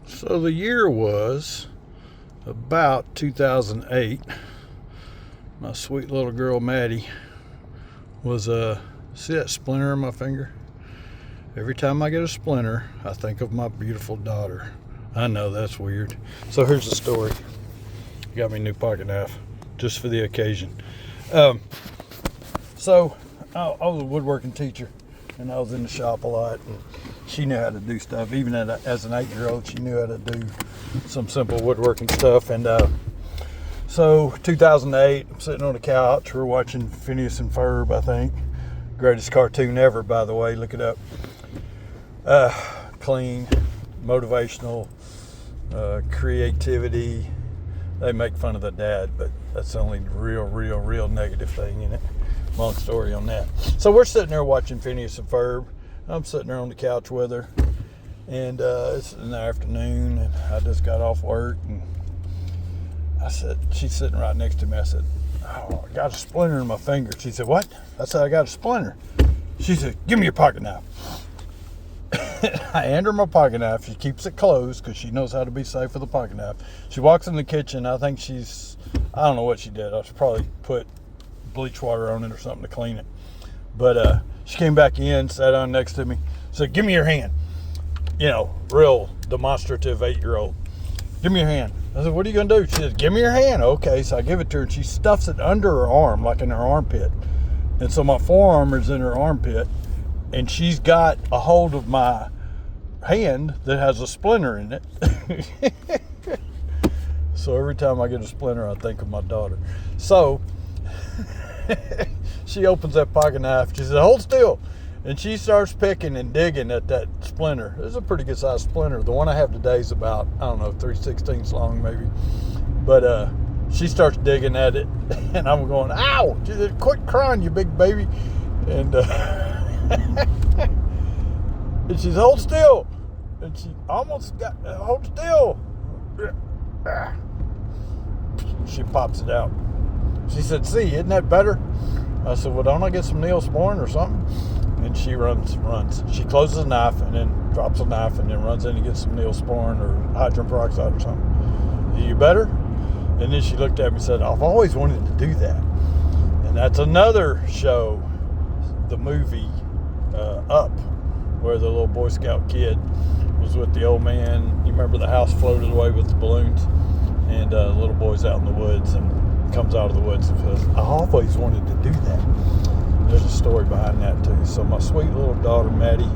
So the year was about 2008. My sweet little girl Maddie was see that splinter in my finger? Every time I get a splinter, I think of my beautiful daughter. I know that's weird. So here's the story. Got me a new pocket knife just for the occasion. So I was a woodworking teacher, and I was in the shop a lot, and she knew how to do stuff. Even as an 8-year-old, she knew how to do some simple woodworking stuff. And so 2008, I'm sitting on the couch. We're watching Phineas and Ferb, I think. Greatest cartoon ever, by the way. Look it up. Clean, motivational, creativity. They make fun of the dad, but that's the only real negative thing in it. Long story on that. So we're sitting there watching Phineas and Ferb. I'm sitting there on the couch with her, and it's in the afternoon, and I just got off work, and I said, she's sitting right next to me. I said, "Oh, I got a splinter in my finger." She said, "What?" I said, "I got a splinter." She said, "Give me your pocket knife." I hand her my pocket knife. She keeps it closed because she knows how to be safe with a pocket knife. She walks in the kitchen. I think I don't know what she did. I should probably put bleach water on it or something to clean it. But she came back in, sat down next to me, said, "Give me your hand." You know, real demonstrative 8-year-old. "Give me your hand." I said, "What are you going to do?" She said, "Give me your hand." Okay, so I give it to her, and she stuffs it under her arm, like in her armpit. And so my forearm is in her armpit, and she's got a hold of my hand that has a splinter in it. So every time I get a splinter, I think of my daughter. So she opens that pocket knife. She says, "Hold still." And she starts picking and digging at that splinter. It's a pretty good sized splinter. The one I have today is about, 3/16 long maybe. But she starts digging at it, and I'm going, "Ow!" She said, "Quit crying, you big baby." And and she's, "Hold still." And she almost got, "Hold still." She pops it out. She said, "See, isn't that better?" I said, "Well, don't I get some Neosporin or something?" And she runs. She closes the knife and then drops the knife and then runs in and gets some Neosporin or hydrogen peroxide or something. "Are you better?" And then she looked at me and said, "I've always wanted to do that." And that's another show, the movie Up, where the little Boy Scout kid was with the old man. You remember the house floated away with the balloons? And the little boy's out in the woods and comes out of the woods and says, "I always wanted to do that." There's a story behind that too. So my sweet little daughter Maddie